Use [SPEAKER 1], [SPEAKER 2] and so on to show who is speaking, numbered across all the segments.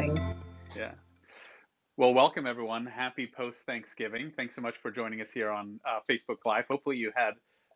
[SPEAKER 1] things.
[SPEAKER 2] Yeah. Well, welcome everyone. Happy post-Thanksgiving. Thanks so much for joining us here on Facebook Live. Hopefully you had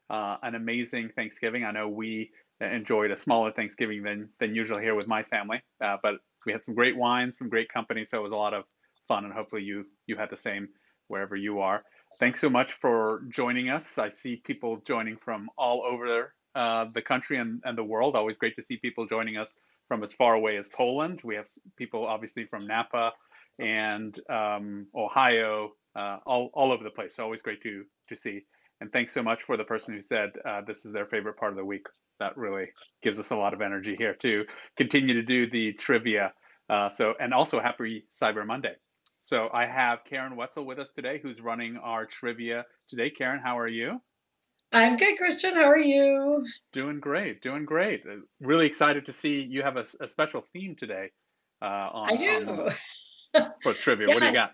[SPEAKER 2] an amazing Thanksgiving. I know we enjoyed a smaller Thanksgiving than usual here with my family, but we had some great wines, some great company, so it was a lot of fun, and hopefully you had the same wherever you are. Thanks so much for joining us. I see people joining from all over the country and the world. Always great to see people joining us from as far away as Poland. We have people obviously from Napa and Ohio, all over the place. So always great to see. And thanks so much for the person who said this is their favorite part of the week. That really gives us a lot of energy here to continue to do the trivia. And also happy Cyber Monday. So I have Karen Wetzel with us today, who's running our trivia today. Karen, how are you?
[SPEAKER 1] I'm good, Christian. How are you?
[SPEAKER 2] Doing great, doing great. Really excited to see you have a special theme today
[SPEAKER 1] I do.
[SPEAKER 2] for trivia. What do you
[SPEAKER 1] Yeah.
[SPEAKER 2] got?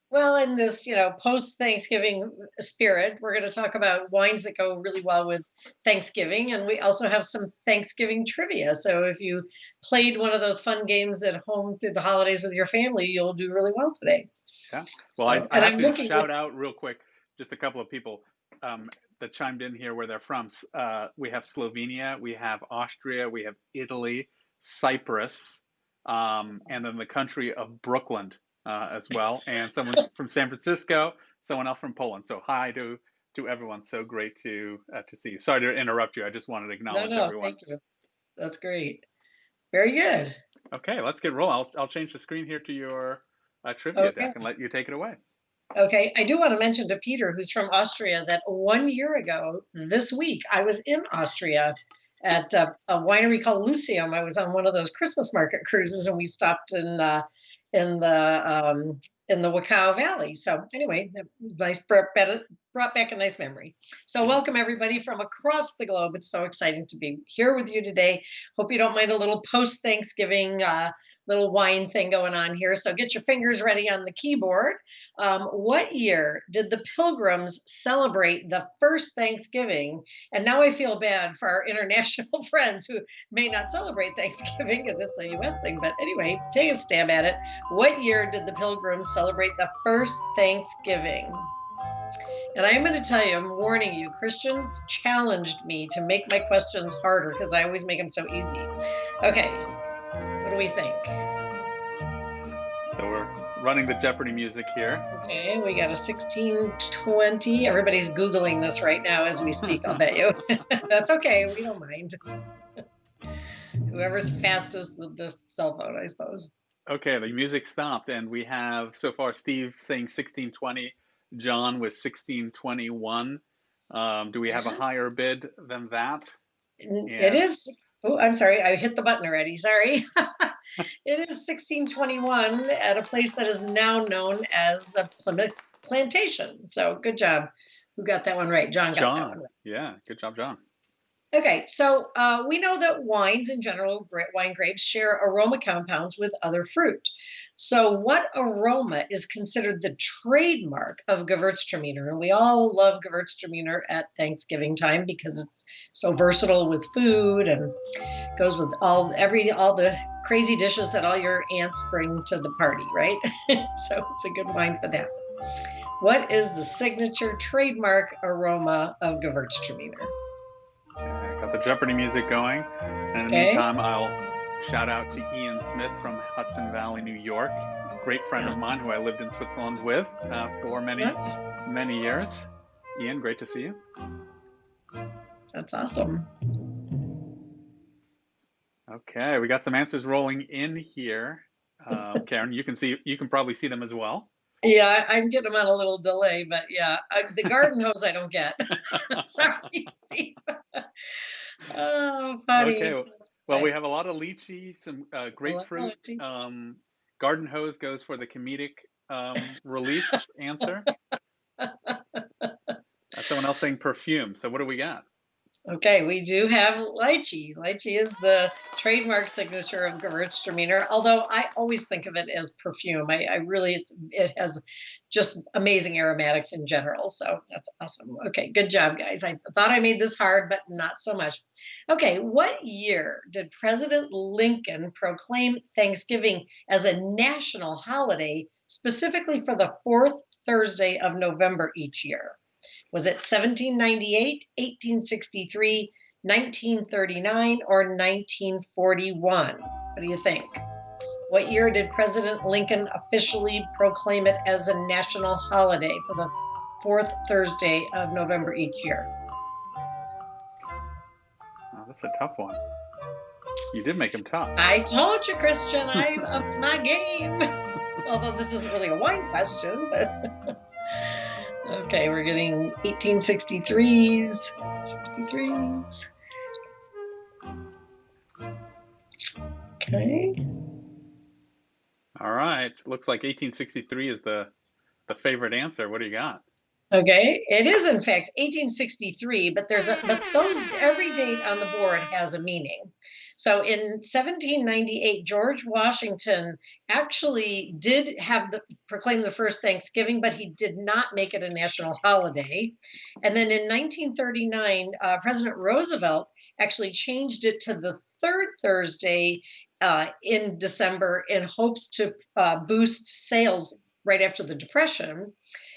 [SPEAKER 1] Well, in this, post-Thanksgiving spirit, we're going to talk about wines that go really well with Thanksgiving, and we also have some Thanksgiving trivia. So if you played one of those fun games at home through the holidays with your family, you'll do really well today.
[SPEAKER 2] Yeah. Well,
[SPEAKER 1] So,
[SPEAKER 2] I
[SPEAKER 1] and
[SPEAKER 2] have
[SPEAKER 1] I'm
[SPEAKER 2] to
[SPEAKER 1] looking with,
[SPEAKER 2] shout out real quick just a couple of people that chimed in here where they're from. We have Slovenia, we have Austria, we have Italy, Cyprus, and then the country of Brooklyn as well. And someone from San Francisco, someone else from Poland. So hi to everyone. So great to see you. Sorry to interrupt you. I just wanted to acknowledge
[SPEAKER 1] no,
[SPEAKER 2] everyone.
[SPEAKER 1] thank you. That's great. Very good.
[SPEAKER 2] Okay, let's get rolling. I'll change the screen here to your trivia deck
[SPEAKER 1] Okay.
[SPEAKER 2] and let you take it away.
[SPEAKER 1] Okay, I do want to mention to Peter, who's from Austria, that 1 year ago this week I was in Austria at a winery called Lucium. I was on one of those Christmas market cruises, and we stopped in the in the Wachau Valley. So anyway, nice brought back a nice memory. So
[SPEAKER 2] Yeah.
[SPEAKER 1] welcome everybody from across the globe. It's so exciting to be here with you today. Hope you don't mind a little post Thanksgiving. Little wine thing going on here. So get your fingers ready on the keyboard. What year did the Pilgrims celebrate the first Thanksgiving? And now I feel bad for our international friends who may not celebrate Thanksgiving because it's a US thing. But anyway, take a stab at it. What year did the Pilgrims celebrate the first Thanksgiving? And I am going to tell you, I'm warning you, Christian challenged me to make my questions harder because I always make them so easy. Okay, what do we think?
[SPEAKER 2] So we're running the Jeopardy music here.
[SPEAKER 1] Okay, we got a 1620. Everybody's Googling this right now as we speak, I'll bet you. That's okay, we don't mind. Whoever's fastest with the cell phone, I suppose.
[SPEAKER 2] Okay, the music stopped, and we have so far Steve saying 1620, John with 1621. Do we have a higher bid than that?
[SPEAKER 1] It is, oh, I'm sorry, I hit the button already, sorry. It is 1621 at a place that is now known as the Plymouth Plantation. So good job. Who got that one right? John got that one right.
[SPEAKER 2] Yeah, good job, John.
[SPEAKER 1] Okay, so we know that wines in general, wine grapes, share aroma compounds with other fruit. So, what aroma is considered the trademark of gewurztraminer? And we all love gewurztraminer at Thanksgiving time because it's so versatile with food and goes with all the crazy dishes that all your aunts bring to the party, right? So it's a good wine for that. What is the signature trademark aroma of gewurztraminer?
[SPEAKER 2] Got the Jeopardy music going. And in the meantime, I'll shout out to Ian Smith from Hudson Valley, New York. Great friend of mine who I lived in Switzerland with for many years. Ian, great to see you.
[SPEAKER 1] That's awesome.
[SPEAKER 2] Okay, we got some answers rolling in here. Karen, you can probably see them as well.
[SPEAKER 1] Yeah, I'm getting them on a little delay, but yeah, the garden hose I don't get. Sorry, Steve. Oh, funny.
[SPEAKER 2] Okay, well, we have a lot of lychee, some grapefruit. Garden hose goes for the comedic relief answer. Someone else saying perfume. So what do we got?
[SPEAKER 1] Okay, we do have lychee. Lychee is the trademark signature of gewurztraminer, although I always think of it as perfume. I really, it has just amazing aromatics in general. So that's awesome. Okay, good job, guys. I thought I made this hard, but not so much. Okay, what year did President Lincoln proclaim Thanksgiving as a national holiday, specifically for the fourth Thursday of November each year? Was it 1798, 1863, 1939, or 1941? What do you think? What year did President Lincoln officially proclaim it as a national holiday for the fourth Thursday of November each year?
[SPEAKER 2] Oh, that's a tough one. You did make them tough.
[SPEAKER 1] I told you, Christian, I upped my game. Although this isn't really a wine question, but okay, we're getting 1863s, 63s. Okay.
[SPEAKER 2] All right. Looks like 1863 is the favorite answer. What do you got?
[SPEAKER 1] Okay, it is in fact 1863, but every date on the board has a meaning. So in 1798, George Washington actually did proclaim the first Thanksgiving, but he did not make it a national holiday. And then in 1939, President Roosevelt actually changed it to the third Thursday in December in hopes to boost sales right after the Depression.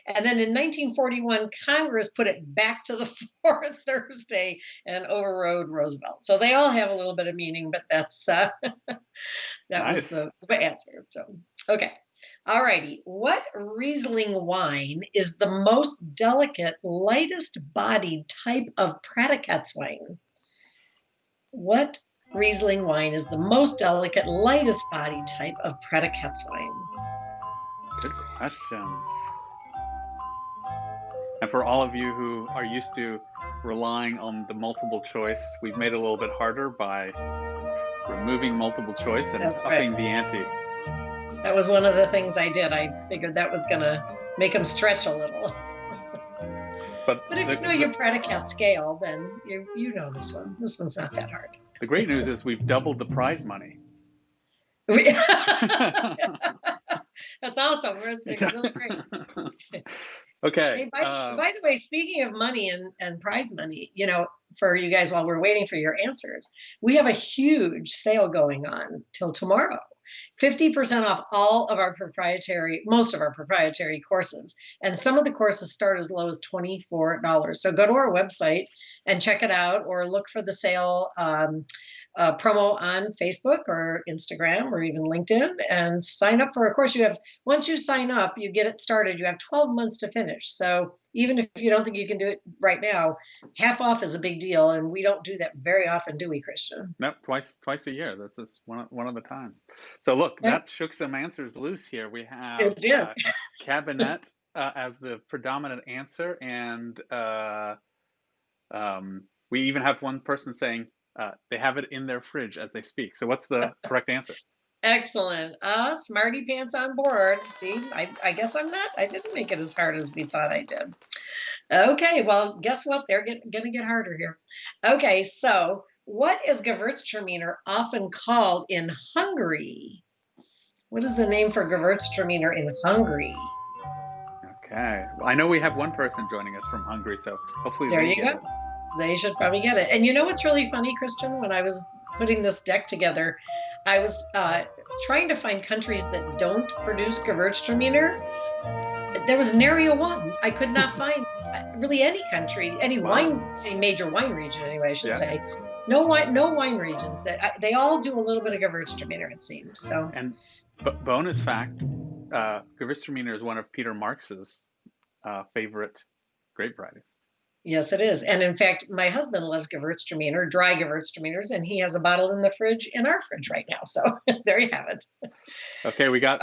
[SPEAKER 1] And then in 1941, Congress put it back to the fourth Thursday and overrode Roosevelt. So they all have a little bit of meaning, but that's that
[SPEAKER 2] Nice.
[SPEAKER 1] was the answer. So okay, all righty. What Riesling wine is the most delicate, lightest bodied type of Prädikants wine? What Riesling wine is the most delicate, lightest bodied type of Prädikants wine?
[SPEAKER 2] Good questions. And for all of you who are used to relying on the multiple choice, we've made it a little bit harder by removing multiple choice and
[SPEAKER 1] That's
[SPEAKER 2] upping
[SPEAKER 1] right.
[SPEAKER 2] the ante.
[SPEAKER 1] That was one of the things I did. I figured that was going to make them stretch a little.
[SPEAKER 2] But
[SPEAKER 1] if you know your Prädikat scale, then you know this one. This one's not that hard.
[SPEAKER 2] The great news is we've doubled the prize money.
[SPEAKER 1] That's awesome. It's really great.
[SPEAKER 2] Okay.
[SPEAKER 1] Hey, by the way, speaking of money and prize money, for you guys while we're waiting for your answers, we have a huge sale going on till tomorrow. 50% off most of our proprietary courses. And some of the courses start as low as $24. So go to our website and check it out, or look for the sale promo on Facebook or Instagram or even LinkedIn, and sign up for a course. Once you sign up, you get it started. You have 12 months to finish. So even if you don't think you can do it right now, half off is a big deal. And we don't do that very often, do we, Christian?
[SPEAKER 2] Nope, twice a year. That's just one of the times. So look, that shook some answers loose here. We have Cabinet as the predominant answer, and we even have one person saying they have it in their fridge as they speak. So what's the correct answer?
[SPEAKER 1] Excellent. Smarty pants on board. See, I guess I didn't make it as hard as we thought I did. Okay, well, guess what? They're going to get harder here. Okay, so what is gewurztraminer often called in Hungary? What is the name for gewurztraminer in Hungary?
[SPEAKER 2] Okay, well, I know we have one person joining us from Hungary, so hopefully
[SPEAKER 1] there you go. They should probably get it. And you know what's really funny, Christian? When I was putting this deck together, I was trying to find countries that don't produce gewurztraminer. There was nary a one. I could not find really any country, any major wine region anyway, I should say. No wine regions that they all do a little bit of gewurztraminer, it seems. So.
[SPEAKER 2] And bonus fact, gewurztraminer is one of Peter Marx's favorite grape varieties.
[SPEAKER 1] Yes, it is. And in fact, my husband loves gewurztraminer, dry gewurztraminers, and he has a bottle in our fridge right now. So there you have it.
[SPEAKER 2] Okay, we got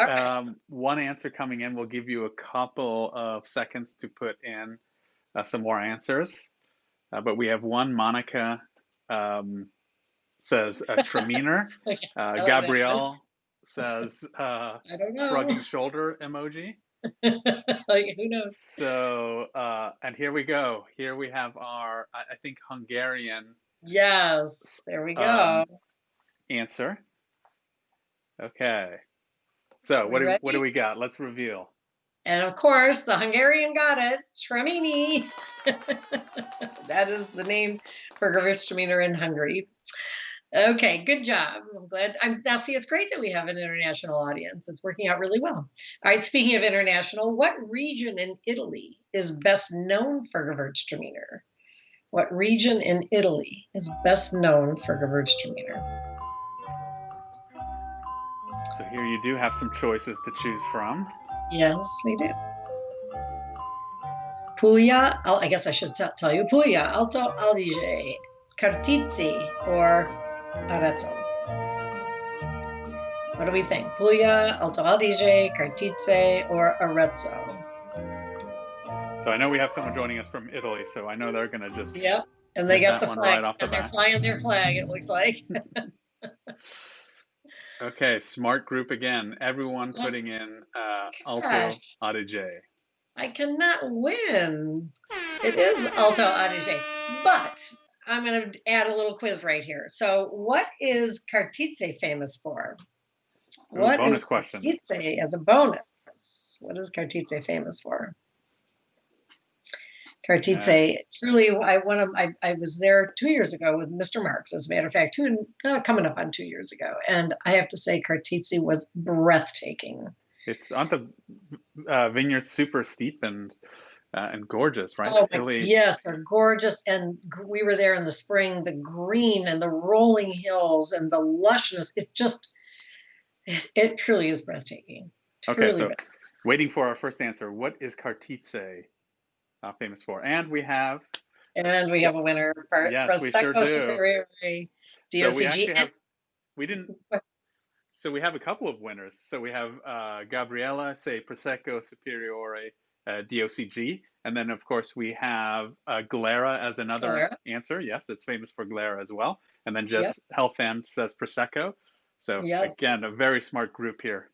[SPEAKER 2] one answer coming in. We'll give you a couple of seconds to put in some more answers. But we have one. Monica says a traminer. Gabrielle says
[SPEAKER 1] I don't know.
[SPEAKER 2] shrugging shoulder emoji.
[SPEAKER 1] Like, who knows?
[SPEAKER 2] So, and here we go. Here we have our, I think, Hungarian
[SPEAKER 1] Yes, there we go.
[SPEAKER 2] um, answer. Okay. So,
[SPEAKER 1] We
[SPEAKER 2] what do
[SPEAKER 1] ready?
[SPEAKER 2] we got? Let's reveal.
[SPEAKER 1] And of course, the Hungarian got it. Tramini. That is the name for gewurztraminer in Hungary. Okay, good job. I'm glad. Now see, it's great that we have an international audience. It's working out really well. All right, speaking of international, what region in Italy is best known for gewurztraminer? What region in Italy is best known for gewurztraminer?
[SPEAKER 2] So here you do have some choices to choose from.
[SPEAKER 1] Yes, we do. Puglia, I guess I should tell you, Puglia, Alto Adige, Cartizzi, or Arezzo. What do we think? Puglia, Alto Adige, Cartizze, or Arezzo?
[SPEAKER 2] So I know we have someone joining us from Italy, so I know they're going to just
[SPEAKER 1] Yep, and they
[SPEAKER 2] hit
[SPEAKER 1] got
[SPEAKER 2] that
[SPEAKER 1] the
[SPEAKER 2] one
[SPEAKER 1] flag,
[SPEAKER 2] right off the
[SPEAKER 1] and they're
[SPEAKER 2] bat.
[SPEAKER 1] flying their flag, it looks like.
[SPEAKER 2] Okay, smart group again. Everyone
[SPEAKER 1] Oh,
[SPEAKER 2] putting in Alto
[SPEAKER 1] gosh,
[SPEAKER 2] Adige.
[SPEAKER 1] I cannot win. It is Alto Adige, but I'm going to add a little quiz right here. So, what is Cartizze famous for?
[SPEAKER 2] Ooh,
[SPEAKER 1] What
[SPEAKER 2] bonus
[SPEAKER 1] is
[SPEAKER 2] question.
[SPEAKER 1] Cartizze as a bonus? What is Cartizze famous for? Cartizze, truly, I was there 2 years ago with Mr. Marks, as a matter of fact, coming up on 2 years ago, and I have to say, Cartizze was breathtaking.
[SPEAKER 2] It's on the vineyard, super steep and gorgeous, right?
[SPEAKER 1] Oh my,
[SPEAKER 2] Italy.
[SPEAKER 1] yes, they're gorgeous, and we were there in the spring. The green and the rolling hills and the lushness. It truly is breathtaking.
[SPEAKER 2] Okay,
[SPEAKER 1] Truly
[SPEAKER 2] so
[SPEAKER 1] breathtaking.
[SPEAKER 2] waiting for our first answer. What is Cartizze famous for? And we have,
[SPEAKER 1] And we have a winner,
[SPEAKER 2] yes, we sure
[SPEAKER 1] Prosecco
[SPEAKER 2] do.
[SPEAKER 1] Superiore,
[SPEAKER 2] So we
[SPEAKER 1] DOCG.
[SPEAKER 2] actually have, we didn't, so we have a couple of winners. So we have Gabriella, say Prosecco Superiore, DOCG. And then, of course, we have Glera as another answer. Yes, it's famous for Glera as well. And then
[SPEAKER 1] Yep.
[SPEAKER 2] just Healthfan says Prosecco. So
[SPEAKER 1] Yes.
[SPEAKER 2] again, a very smart group here.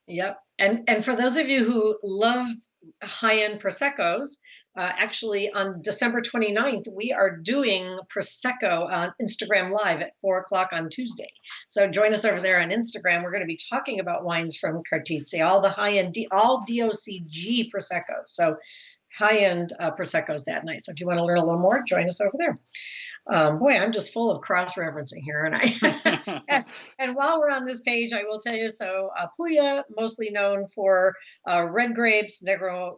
[SPEAKER 1] Yep. And for those of you who love high-end Proseccos, actually on December 29th, we are doing Prosecco on Instagram Live at 4 o'clock on Tuesday. So join us over there on Instagram. We're going to be talking about wines from Cartizze, all the high-end, all DOCG Prosecco. So high-end Proseccos that night. So if you want to learn a little more, join us over there. Boy, I'm just full of cross-referencing here, and while we're on this page, I will tell you. So Puglia, mostly known for red grapes, Negro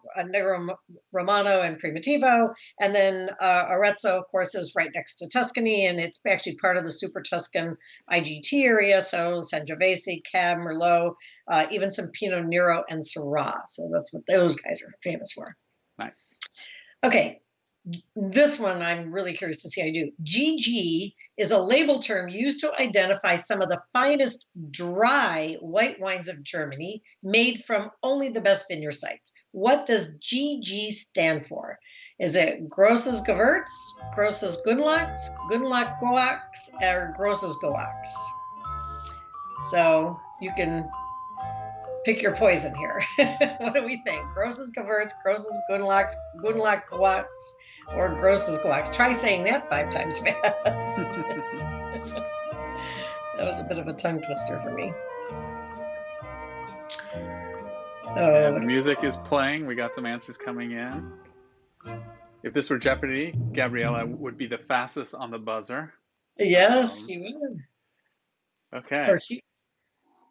[SPEAKER 1] Romano, and Primitivo, and then Arezzo, of course, is right next to Tuscany, and it's actually part of the Super Tuscan IGT area. So Sangiovese, Cab, Merlot, even some Pinot Nero and Syrah. So that's what those guys are famous for.
[SPEAKER 2] Nice.
[SPEAKER 1] Okay. This one I'm really curious to see how you do. GG is a label term used to identify some of the finest dry white wines of Germany made from only the best vineyard sites. What does GG stand for? Is it Grosses Gewürz, Grosses Gunlachs, Gunlach Goax, or Grosses Goax? So you can pick your poison here. What do we think? Grosses Gewürz, Grosses Gunlachs, Gunlach Goax, or Grosses Goax? Try saying that 5 times fast. That was a bit of a tongue twister for me.
[SPEAKER 2] And the music is playing. We got some answers coming in. If this were Jeopardy, Gabriella would be the fastest on the buzzer.
[SPEAKER 1] Yes, you would.
[SPEAKER 2] Okay.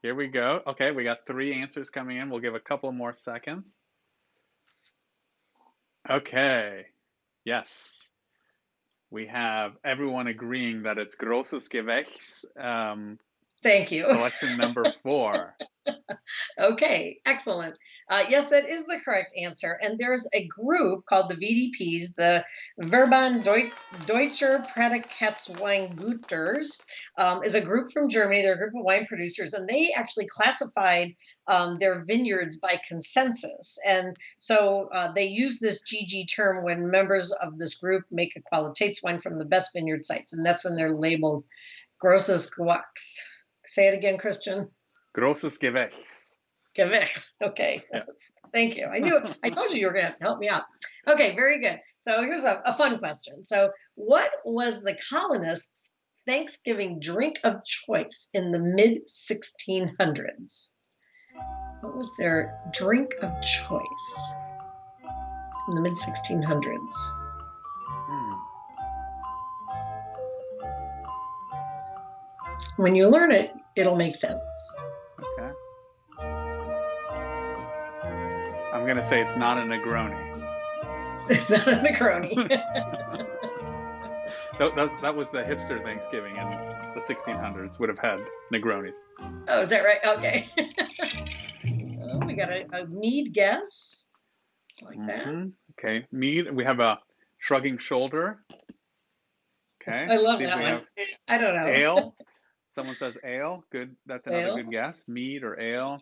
[SPEAKER 2] Here we go. Okay, we got 3 answers coming in. We'll give a couple more seconds. Okay. Yes. We have everyone agreeing that it's Grosses Gewächs.
[SPEAKER 1] Thank you.
[SPEAKER 2] Selection number 4.
[SPEAKER 1] Okay, excellent. Yes, that is the correct answer. And there's a group called the VDPs, the Verband Deutscher Predikats-Weingüters, is a group from Germany. They're a group of wine producers, and they actually classified their vineyards by consensus. And so they use this GG term when members of this group make a Qualitätswein from the best vineyard sites, and that's when they're labeled Grosses Gewächs. Say it again, Christian.
[SPEAKER 2] Grosses Gewächs.
[SPEAKER 1] Gewürz. Okay.
[SPEAKER 2] Yeah.
[SPEAKER 1] Thank you. I told you were going to have to help me out. Okay, very good. So here's a fun question. So, what was the colonists' Thanksgiving drink of choice in the mid 1600s? What was their drink of choice in the mid 1600s?
[SPEAKER 2] Hmm.
[SPEAKER 1] When you learn it, it'll make sense.
[SPEAKER 2] Okay. I'm gonna say it's not a Negroni.
[SPEAKER 1] It's not a Negroni.
[SPEAKER 2] That was the hipster Thanksgiving in the 1600s. Would have had Negronis.
[SPEAKER 1] Oh, is that right? Okay. Oh, we got a mead guess. Like that.
[SPEAKER 2] Okay, mead. We have a shrugging shoulder. Okay.
[SPEAKER 1] I love
[SPEAKER 2] See if
[SPEAKER 1] that
[SPEAKER 2] we
[SPEAKER 1] one.
[SPEAKER 2] have
[SPEAKER 1] I don't know.
[SPEAKER 2] ale. Someone says ale. Good. That's another
[SPEAKER 1] Ale.
[SPEAKER 2] good guess. Mead or ale.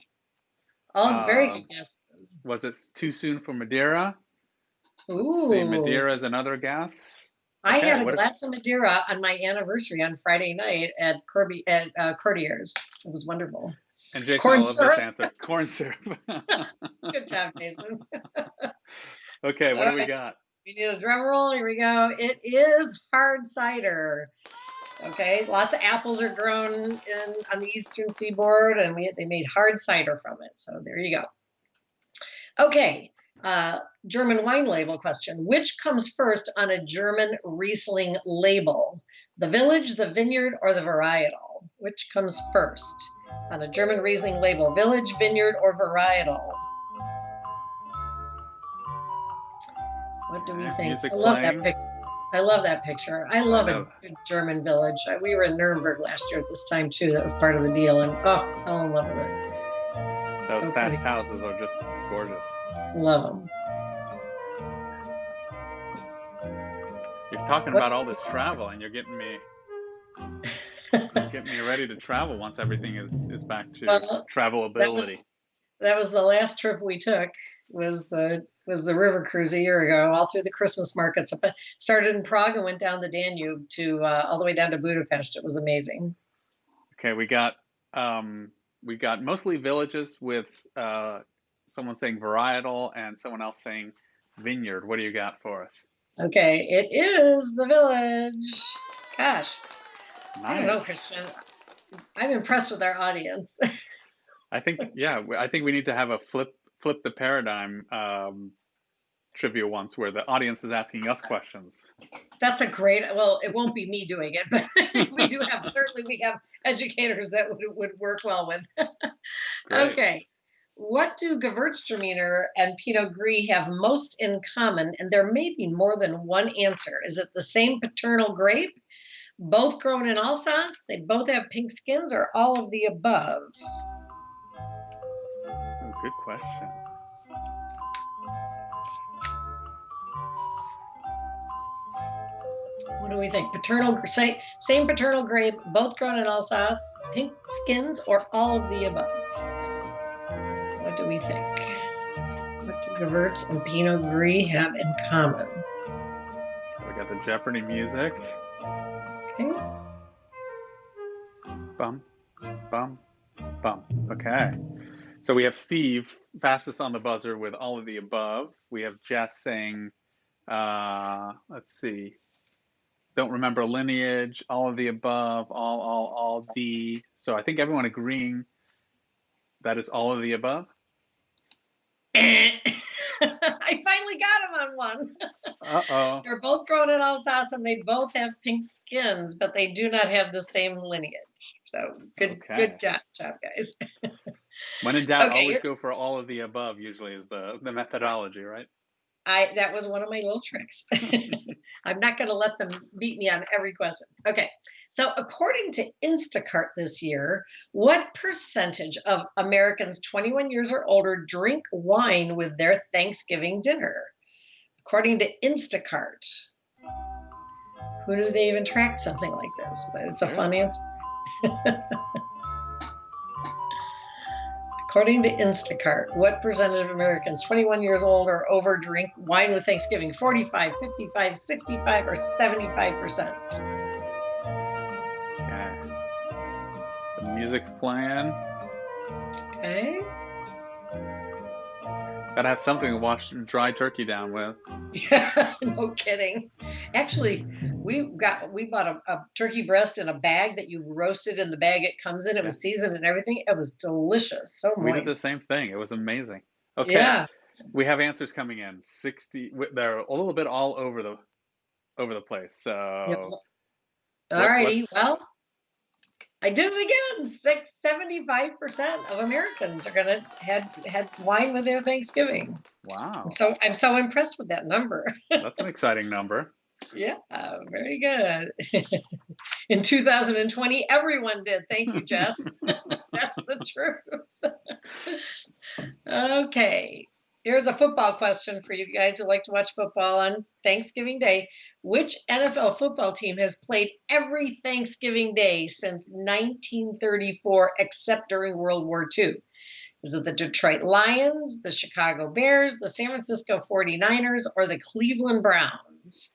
[SPEAKER 1] Oh, very good guess.
[SPEAKER 2] Was it too soon for Madeira?
[SPEAKER 1] Ooh.
[SPEAKER 2] See, Madeira is another guess.
[SPEAKER 1] I
[SPEAKER 2] Okay,
[SPEAKER 1] had a glass of Madeira on my anniversary on Friday night at Cordier's. It was wonderful.
[SPEAKER 2] And Jason,
[SPEAKER 1] Corn
[SPEAKER 2] I love
[SPEAKER 1] syrup.
[SPEAKER 2] this answer. Corn syrup.
[SPEAKER 1] Good job, Jason.
[SPEAKER 2] Okay, what
[SPEAKER 1] All
[SPEAKER 2] do we
[SPEAKER 1] right.
[SPEAKER 2] got?
[SPEAKER 1] We need a drum roll. Here we go. It is hard cider. Okay, lots of apples are grown on the eastern seaboard, and they made hard cider from it. So there you go. Okay, German wine label question. Which comes first on a German Riesling label? The village, the vineyard, or the varietal? Which comes first on a German Riesling label? Village, vineyard, or varietal? What do we think?
[SPEAKER 2] Music
[SPEAKER 1] I love
[SPEAKER 2] playing.
[SPEAKER 1] that picture. I love that picture. I love a good German village. We were in Nuremberg last year at this time too. That was part of the deal, and I fell in love with it.
[SPEAKER 2] Those
[SPEAKER 1] So
[SPEAKER 2] thatched
[SPEAKER 1] pretty.
[SPEAKER 2] houses are just gorgeous.
[SPEAKER 1] Love them.
[SPEAKER 2] You're talking about all this travel, and you're getting me ready to travel once everything is back to travelability.
[SPEAKER 1] That was the last trip we took. Was the river cruise a year ago, all through the Christmas markets. Started in Prague and went down the Danube to all the way down to Budapest. It was amazing.
[SPEAKER 2] Okay, we got mostly villages with someone saying varietal and someone else saying vineyard. What do you got for us?
[SPEAKER 1] Okay, it is the village. Gosh,
[SPEAKER 2] Nice.
[SPEAKER 1] I don't know, Christian. I'm impressed with our audience.
[SPEAKER 2] I think we need to have a flip the paradigm trivia once where the audience is asking us questions.
[SPEAKER 1] That's a great. Well, it won't be me doing it, but we have educators that would work well with. Okay. What do gewurztraminer and Pinot Gris have most in common? And there may be more than one answer. Is it the same paternal grape? Both grown in Alsace? They both have pink skins, or all of the above?
[SPEAKER 2] Oh, good question.
[SPEAKER 1] What do we think? Same paternal grape, both grown in Alsace, pink skins, or all of the above? What do we think? What do Gewurz and Pinot Gris have in common?
[SPEAKER 2] We got the Jeopardy music.
[SPEAKER 1] Okay.
[SPEAKER 2] Bum, bum, bum. Okay. So we have Steve fastest on the buzzer with all of the above. We have Jess saying, let's see, don't remember lineage, all of the above, all the. So I think everyone agreeing that is all of the above.
[SPEAKER 1] I finally got him on one.
[SPEAKER 2] Uh-oh.
[SPEAKER 1] They're both grown in Alsace and they both have pink skins, but they do not have the same lineage. So good job, guys.
[SPEAKER 2] When in doubt, always go for all of the above, usually is the methodology, right?
[SPEAKER 1] That was one of my little tricks. I'm not going to let them beat me on every question. Okay. So according to Instacart this year, what percentage of Americans 21 years or older drink wine with their Thanksgiving dinner? According to Instacart. Who do they even track something like this? But it's a fun answer. According to Instacart, what percentage of Americans 21 years old or over drink wine with Thanksgiving? 45, 55, 65, or 75%?
[SPEAKER 2] Okay. The music's playing.
[SPEAKER 1] Okay.
[SPEAKER 2] Gotta have something to wash dry turkey down with.
[SPEAKER 1] Yeah, no kidding. Actually, we bought a turkey breast in a bag that you roasted in the bag it comes in. It
[SPEAKER 2] Yeah,
[SPEAKER 1] was seasoned and everything. It was delicious, so
[SPEAKER 2] we did the
[SPEAKER 1] moist.
[SPEAKER 2] same thing. It was amazing. Okay,
[SPEAKER 1] Yeah.
[SPEAKER 2] we have answers coming in. 60. They're a little bit all over the place.
[SPEAKER 1] Yep.
[SPEAKER 2] So
[SPEAKER 1] All righty.
[SPEAKER 2] let's.
[SPEAKER 1] Well, I did it again. 75% of Americans are gonna had wine with their Thanksgiving.
[SPEAKER 2] Wow,
[SPEAKER 1] I'm so impressed with that number.
[SPEAKER 2] that's an exciting number.
[SPEAKER 1] Yeah, very good. In 2020, everyone did. Thank you, Jess. That's the truth. Okay. Here's a football question for you guys who like to watch football on Thanksgiving Day. Which NFL football team has played every Thanksgiving Day since 1934 except during World War II? Is it the Detroit Lions, the Chicago Bears, the San Francisco 49ers, or the Cleveland Browns?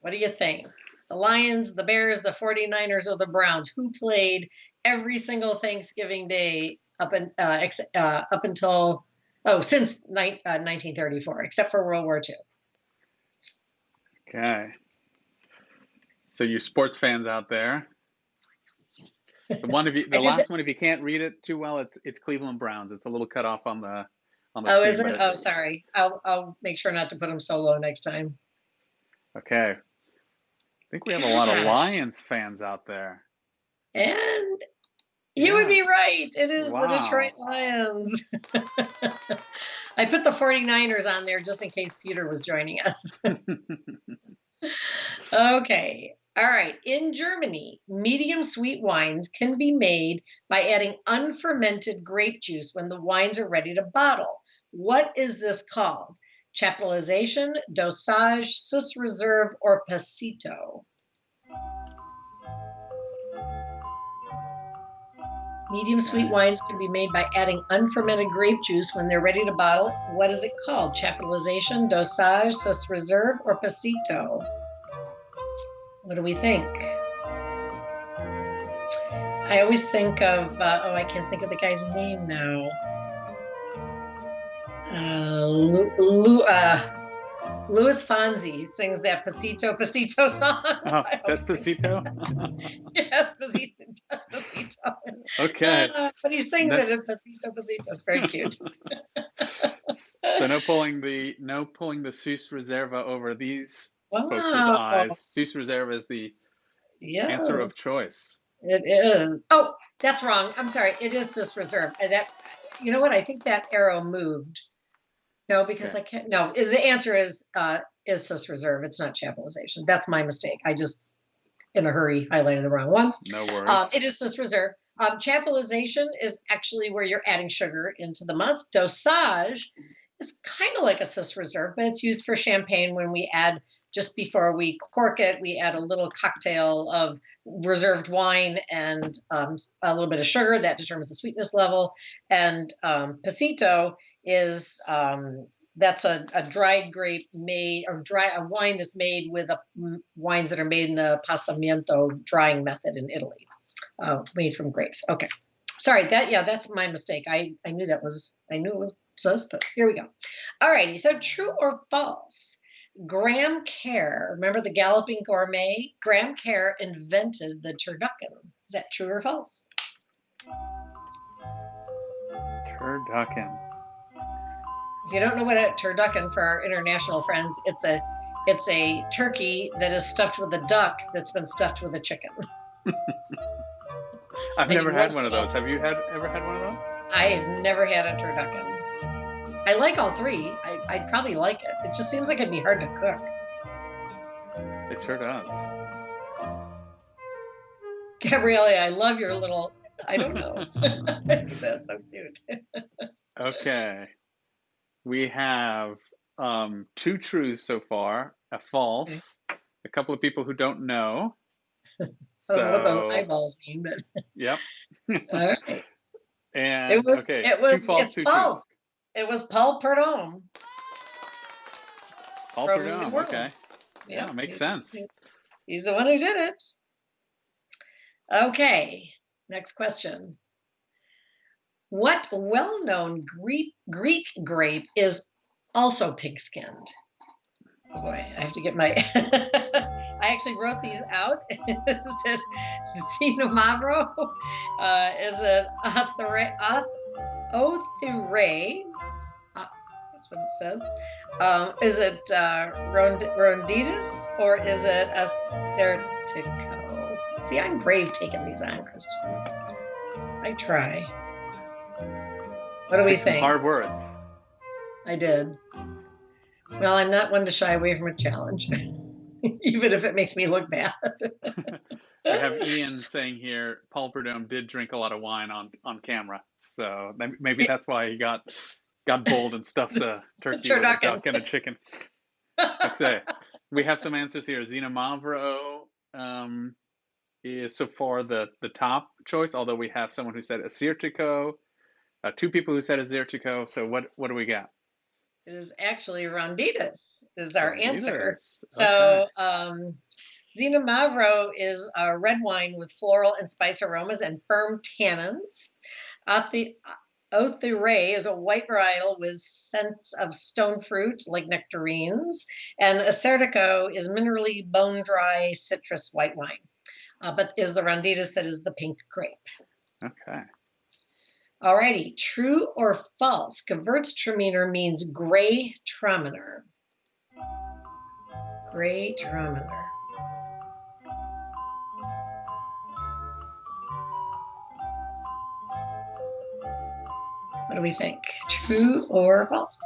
[SPEAKER 1] What do you think? The Lions, the Bears, the 49ers, or the Browns? Who played every single Thanksgiving Day up until since 1934, except for World War II?
[SPEAKER 2] Okay. So you sports fans out there, the last one, if you can't read it too well, it's Cleveland Browns. It's a little cut off on the
[SPEAKER 1] Oh,
[SPEAKER 2] screen,
[SPEAKER 1] is it? Oh, sorry. I'll make sure not to put them so low next time.
[SPEAKER 2] Okay. I think we have a lot of Lions fans out there.
[SPEAKER 1] And you would be right. It is the
[SPEAKER 2] Wow.
[SPEAKER 1] Detroit Lions. I put the 49ers on there just in case Peter was joining us. Okay. All right. In Germany, medium sweet wines can be made by adding unfermented grape juice when the wines are ready to bottle. What is this called? Chaptalization, dosage, Swiss Reserve, or Pasito? Medium sweet wines can be made by adding unfermented grape juice when they're ready to bottle. What is it called? Chaptalization, dosage, Swiss Reserve, or Pasito? What do we think? I always think of, I can't think of the guy's name now. Louis Fonsi sings that Pasito Pasito song.
[SPEAKER 2] Oh, Despacito?
[SPEAKER 1] Yes, Despacito.
[SPEAKER 2] Okay.
[SPEAKER 1] But he sings it in Pasito Pasito. It's very cute.
[SPEAKER 2] So no pulling the Swiss Reserva over these folks'
[SPEAKER 1] Wow.
[SPEAKER 2] eyes. Swiss Reserva is the answer of choice.
[SPEAKER 1] It is. Oh, that's wrong. I'm sorry. It is Swiss Reserve. You know what? I think that arrow moved. No, because I can't. No, the answer is Swiss Reserve. It's not chaptalization. That's my mistake. I just, in a hurry, highlighted the wrong one.
[SPEAKER 2] No worries.
[SPEAKER 1] It is Swiss Reserve. Chaptalization is actually where you're adding sugar into the must. Dosage is kind of like a Swiss Reserve, but it's used for champagne when we add, just before we cork it, we add a little cocktail of reserved wine and a little bit of sugar that determines the sweetness level. And Pasito is that's a dried grape made, or a wine that's made with wines that are made in the passamento drying method in Italy, made from grapes. Okay, sorry, that's my mistake. I knew it was sus, but here we go. All righty, so true or false? Graham Kerr, remember the Galloping Gourmet? Graham Kerr invented the turducken. Is that true or false?
[SPEAKER 2] Turducken.
[SPEAKER 1] If you don't know what a turducken, for our international friends, it's a turkey that is stuffed with a duck that's been stuffed with a chicken.
[SPEAKER 2] I've never had one of those. Have you ever had one of those?
[SPEAKER 1] I've never had a turducken. I like all three. I'd probably like it. It just seems like it'd be hard to cook.
[SPEAKER 2] It sure does.
[SPEAKER 1] Gabrielle, I love your little, I don't know. That's so cute.
[SPEAKER 2] Okay. We have two truths so far, a false, a couple of people who don't know.
[SPEAKER 1] I don't know what those eyeballs mean, but
[SPEAKER 2] yep.
[SPEAKER 1] All right.
[SPEAKER 2] And
[SPEAKER 1] it's false.
[SPEAKER 2] Truths.
[SPEAKER 1] It was Paul Prudhomme.
[SPEAKER 2] Paul Prudhomme, okay. Yeah, makes sense.
[SPEAKER 1] He's the one who did it. Okay, next question. What well-known Greek grape is also pink-skinned? Oh boy, I have to get my. I actually wrote these out. Is it Cinnamomro? Is it Othure? That's what it says. Is it Ronditas or is it Acertico? See, I'm brave taking these on, Christian. I try. What do we
[SPEAKER 2] Pick some
[SPEAKER 1] think?
[SPEAKER 2] hard words.
[SPEAKER 1] I did. Well, I'm not one to shy away from a challenge, even if it makes me look bad.
[SPEAKER 2] We have Ian saying here, Paul Prudhomme did drink a lot of wine on camera, so maybe that's why he got bold and stuffed a turkey with a duck and a chicken. Let's say we have some answers here. Zena Mavro is so far the top choice, although we have someone who said Assyrtiko, two people who said Assyrtiko. So what do we got?
[SPEAKER 1] It is actually Ronditas is our answer.
[SPEAKER 2] Ronditas.
[SPEAKER 1] So Zena Mavro is a red wine with floral and spice aromas and firm tannins. Othure is a white varietal with scents of stone fruit like nectarines. And Acertico is minerally bone-dry citrus white wine. But is the Ronditas that is the pink grape.
[SPEAKER 2] Okay.
[SPEAKER 1] Alrighty, true or false? Gewurztraminer means gray traminer. Gray traminer. What do we think? True or false?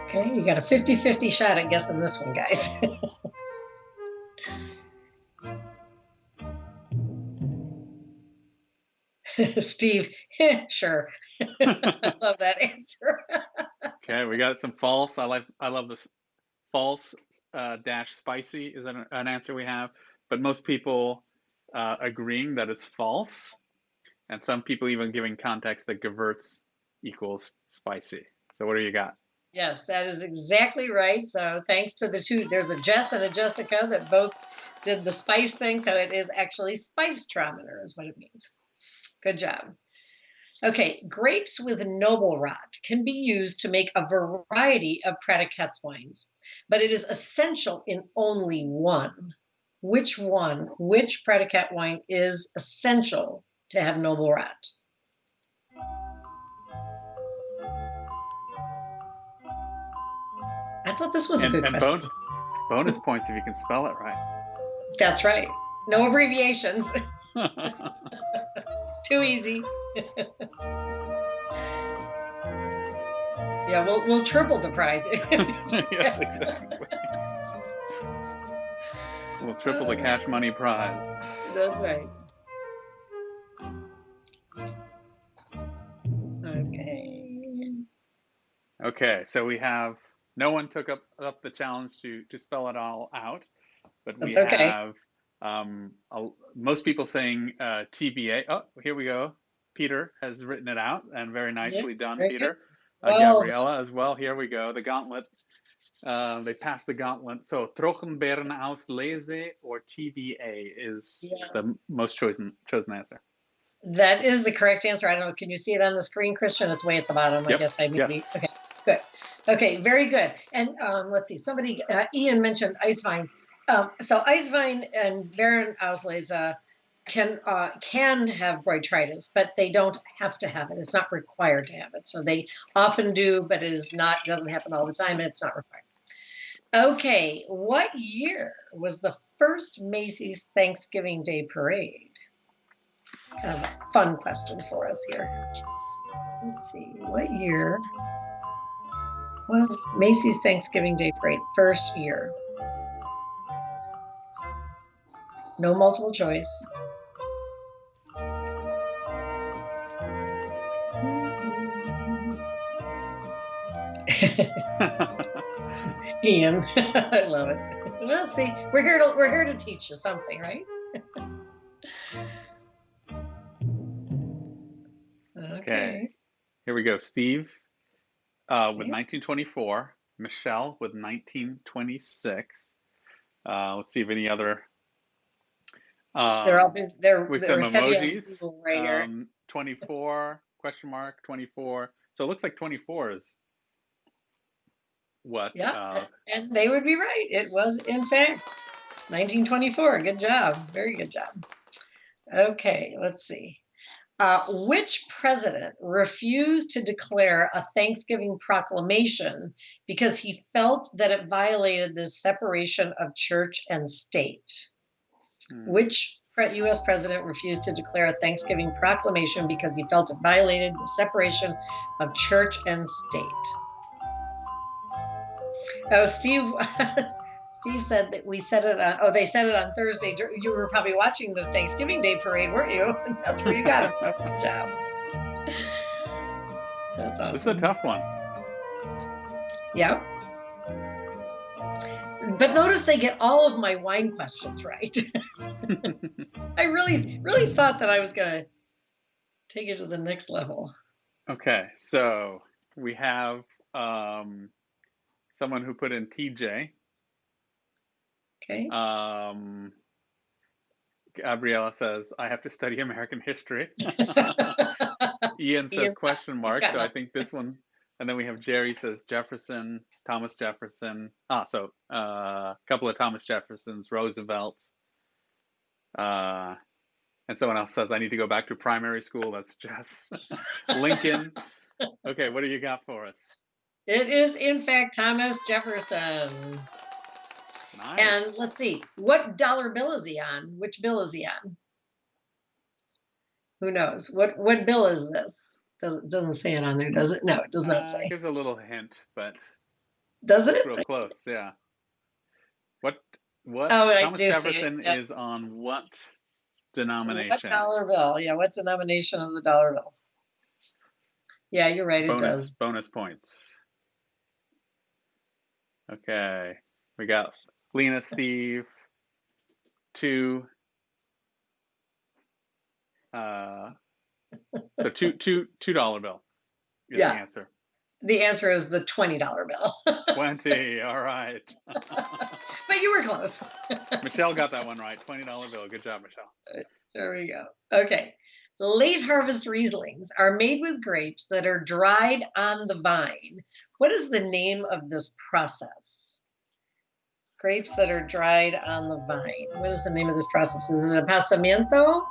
[SPEAKER 1] Okay, you got a 50-50 shot at guessing this one, guys. Steve, sure. I love that answer.
[SPEAKER 2] Okay, we got some false. I love this. False dash spicy is an answer we have, but most people agreeing that it's false, and some people even giving context that Gewürz equals spicy. So what do you got?
[SPEAKER 1] Yes, that is exactly right. So thanks to the two, there's a Jess and a Jessica that both did the spice thing. So it is actually spice traminer is what it means. Good job. Okay, grapes with noble rot can be used to make a variety of Prädikats wines, but it is essential in only one. Which one? Which Prädikat wine is essential to have noble rot? I thought this was a good question.
[SPEAKER 2] Bonus points if you can spell it right.
[SPEAKER 1] That's right. No abbreviations. Too easy. Yeah, we'll triple the prize.
[SPEAKER 2] Yes, exactly. We'll triple the cash money prize.
[SPEAKER 1] That's right. Okay.
[SPEAKER 2] Okay, so we have no one took up the challenge to spell it all out, but we have most people saying TBA. Oh, here we go. Peter has written it out, and very nicely done, Peter. Gabriella as well. Here we go. The gauntlet. They passed the gauntlet. So Trochenbeeren auslese or TBA is the most chosen answer.
[SPEAKER 1] That is the correct answer. I don't know. Can you see it on the screen, Christian? It's way at the bottom.
[SPEAKER 2] Yep.
[SPEAKER 1] I guess I maybe.
[SPEAKER 2] Yes.
[SPEAKER 1] Okay, good. Okay, very good. And let's see. Somebody, Ian mentioned Eiswein. So Eiswein and Baron Auslese can have botrytis, but they don't have to have it. It's not required to have it. So they often do, but it is not. Doesn't happen all the time, and it's not required. Okay, what year was the first Macy's Thanksgiving Day Parade? Kind of a fun question for us here. Let's see, what year was Macy's Thanksgiving Day Parade? First year. No multiple choice. Ian, I love it. Well, see, we're here to teach you something, right?
[SPEAKER 2] Okay. Here we go. Steve, with 1924, Michelle with 1926. Let's see if any other.
[SPEAKER 1] They're all these,
[SPEAKER 2] With some
[SPEAKER 1] they're heavy on
[SPEAKER 2] emojis.
[SPEAKER 1] Google right here.
[SPEAKER 2] 24 question mark 24. So it looks like 24 is what?
[SPEAKER 1] Yeah, and they would be right. It was, in fact, 1924. Good job. Very good job. Okay, let's see. Which president refused to declare a Thanksgiving proclamation because he felt that it violated the separation of church and state? Which U.S. president refused to declare a Thanksgiving proclamation because he felt it violated the separation of church and state? Oh, Steve. Steve said that we said it on. Oh, they said it on Thursday. You were probably watching the Thanksgiving Day parade, weren't you? That's where you got it. Good job. That's awesome.
[SPEAKER 2] This is a tough one.
[SPEAKER 1] Yeah. But notice they get all of my wine questions right. I really thought that I was going to take it to the next level.
[SPEAKER 2] Okay, so we have someone who put in TJ.
[SPEAKER 1] Okay.
[SPEAKER 2] Gabriella says, I have to study American history. Ian says question mark, so I think this one. And then we have Jerry says Jefferson, Thomas Jefferson. So a couple of Thomas Jeffersons, Roosevelt. And someone else says, I need to go back to primary school. That's Jess. Lincoln. Okay, what do you got for us?
[SPEAKER 1] It is, in fact, Thomas Jefferson.
[SPEAKER 2] Nice.
[SPEAKER 1] And let's see, what dollar bill is he on? Which bill is he on? Who knows? What bill is this? Doesn't say it on there, does it? No, it does not say.
[SPEAKER 2] It gives a little hint, but
[SPEAKER 1] does it?
[SPEAKER 2] Real close, yeah. What?
[SPEAKER 1] Oh,
[SPEAKER 2] Thomas Jefferson is on what denomination?
[SPEAKER 1] What dollar bill? Yeah, what denomination of the dollar bill? Yeah, you're right. It does.
[SPEAKER 2] Bonus points. Okay, we got Lena, Steve, 2. So $2 bill is the answer.
[SPEAKER 1] The answer is the $20 bill.
[SPEAKER 2] 20, all right.
[SPEAKER 1] But you were close.
[SPEAKER 2] Michelle got that one right. $20 bill. Good job, Michelle.
[SPEAKER 1] There we go. Okay. Late harvest Rieslings are made with grapes that are dried on the vine. What is the name of this process? Grapes that are dried on the vine. What is the name of this process? Is it a pasamiento,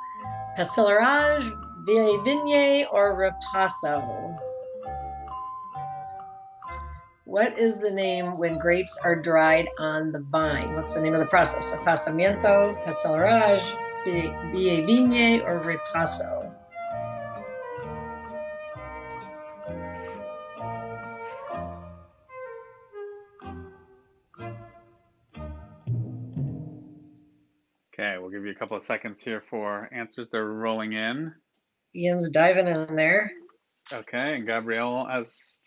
[SPEAKER 1] pasillage, vigne, or ripasso? What is the name when grapes are dried on the vine? What's the name of the process? A pasamiento, pasillage, vigne, or ripasso?
[SPEAKER 2] Okay, we'll give you a couple of seconds here for answers. They're rolling in.
[SPEAKER 1] Ian's diving in there.
[SPEAKER 2] Okay, and Gabrielle has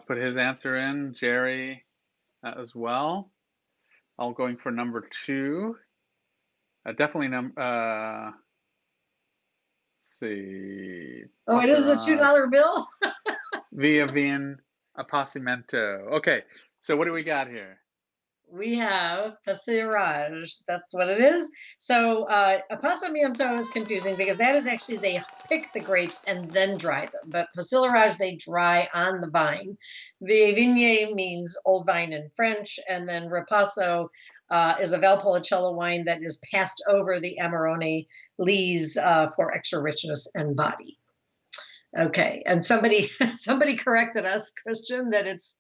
[SPEAKER 2] put his answer in. Jerry as well. All going for number 2. Definitely let's see.
[SPEAKER 1] Oh, it is the $2 bill?
[SPEAKER 2] Via Vien Appassimento. Okay, so what do we got here?
[SPEAKER 1] We have pasillage. That's what it is. So appassimento is confusing because that is actually they pick the grapes and then dry them. But pasillage, they dry on the vine. Vigne means old vine in French. And then ripasso is a Valpolicella wine that is passed over the Amarone lees for extra richness and body. Okay, and somebody corrected us, Christian, that it's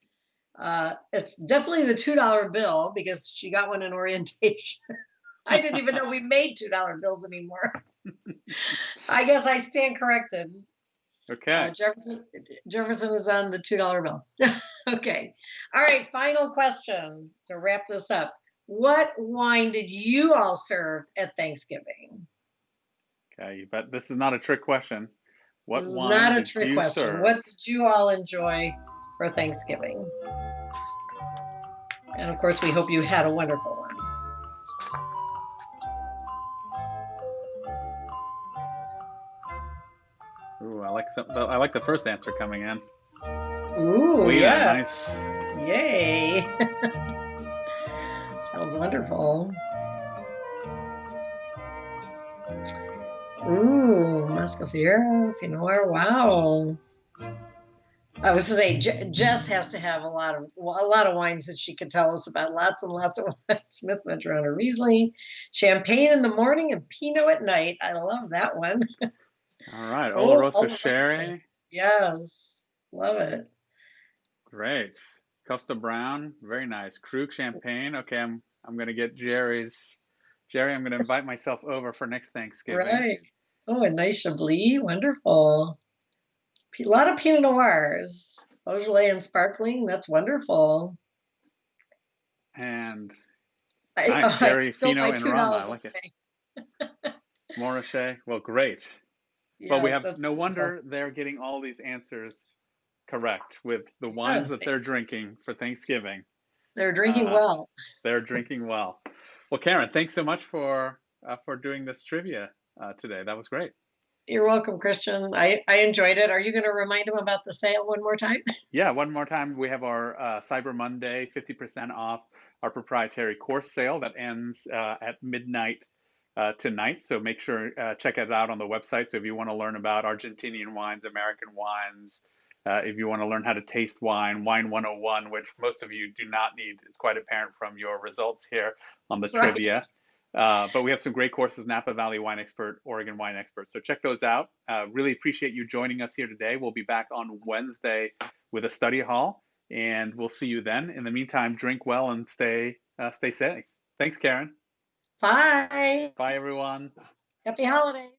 [SPEAKER 1] definitely the $2 bill because she got one in orientation. I didn't even know we made $2 bills anymore. I guess I stand corrected.
[SPEAKER 2] Okay.
[SPEAKER 1] Jefferson is on the $2 bill. Okay. All right. Final question to wrap this up. What wine did you all serve at Thanksgiving?
[SPEAKER 2] Okay, but this is not a trick question. What
[SPEAKER 1] this is
[SPEAKER 2] wine
[SPEAKER 1] not a
[SPEAKER 2] did
[SPEAKER 1] trick
[SPEAKER 2] you
[SPEAKER 1] question.
[SPEAKER 2] serve?
[SPEAKER 1] What did you all enjoy for Thanksgiving? And of course, we hope you had a wonderful one.
[SPEAKER 2] Ooh, I like the first answer coming in.
[SPEAKER 1] Ooh,
[SPEAKER 2] Lena,
[SPEAKER 1] yes.
[SPEAKER 2] Nice.
[SPEAKER 1] Yay. Sounds wonderful. Ooh, Muscovero, Pinot Noir. Wow. I was to say, Jess has to have a lot of wines that she could tell us about. Lots and lots of wines. Smith Madrona Riesling, Champagne in the morning, and Pinot at night. I love that one.
[SPEAKER 2] All right,
[SPEAKER 1] Oh,
[SPEAKER 2] Oloroso Sherry.
[SPEAKER 1] Yes, love it.
[SPEAKER 2] Great. Costa Brown, very nice. Krug Champagne. Okay, I'm gonna get Jerry's. Jerry, I'm gonna invite myself over for next Thanksgiving.
[SPEAKER 1] Right. Oh, a nice Chablis. Wonderful. A lot of Pinot Noirs. Beaujolais and sparkling. That's wonderful.
[SPEAKER 2] And
[SPEAKER 1] I
[SPEAKER 2] nice, Sherry,
[SPEAKER 1] still my
[SPEAKER 2] Fino, and Aroma. I
[SPEAKER 1] $2
[SPEAKER 2] like it.
[SPEAKER 1] say.
[SPEAKER 2] Montrachet. Well, great. Well, we
[SPEAKER 1] Yes,
[SPEAKER 2] have
[SPEAKER 1] that's
[SPEAKER 2] no
[SPEAKER 1] wonderful.
[SPEAKER 2] wonder they're getting all these answers correct with the wines that they're drinking for Thanksgiving.
[SPEAKER 1] They're drinking well.
[SPEAKER 2] They're drinking well. Well, Karen, thanks so much for doing this trivia today. That was great.
[SPEAKER 1] You're welcome, Christian. I enjoyed it. Are you going to remind them about the sale one more time?
[SPEAKER 2] Yeah, one more time. We have our Cyber Monday 50% off our proprietary course sale that ends at midnight tonight. So make sure check it out on the website. So if you want to learn about Argentinian wines, American wines, if you want to learn how to taste wine, Wine 101, which most of you do not need, it's quite apparent from your results here on the
[SPEAKER 1] Right.
[SPEAKER 2] trivia. But we have some great courses, Napa Valley Wine Expert, Oregon Wine Expert. So check those out. Really appreciate you joining us here today. We'll be back on Wednesday with a study hall, and we'll see you then. In the meantime, drink well and stay safe. Thanks, Karen.
[SPEAKER 1] Bye.
[SPEAKER 2] Bye, everyone.
[SPEAKER 1] Happy holidays.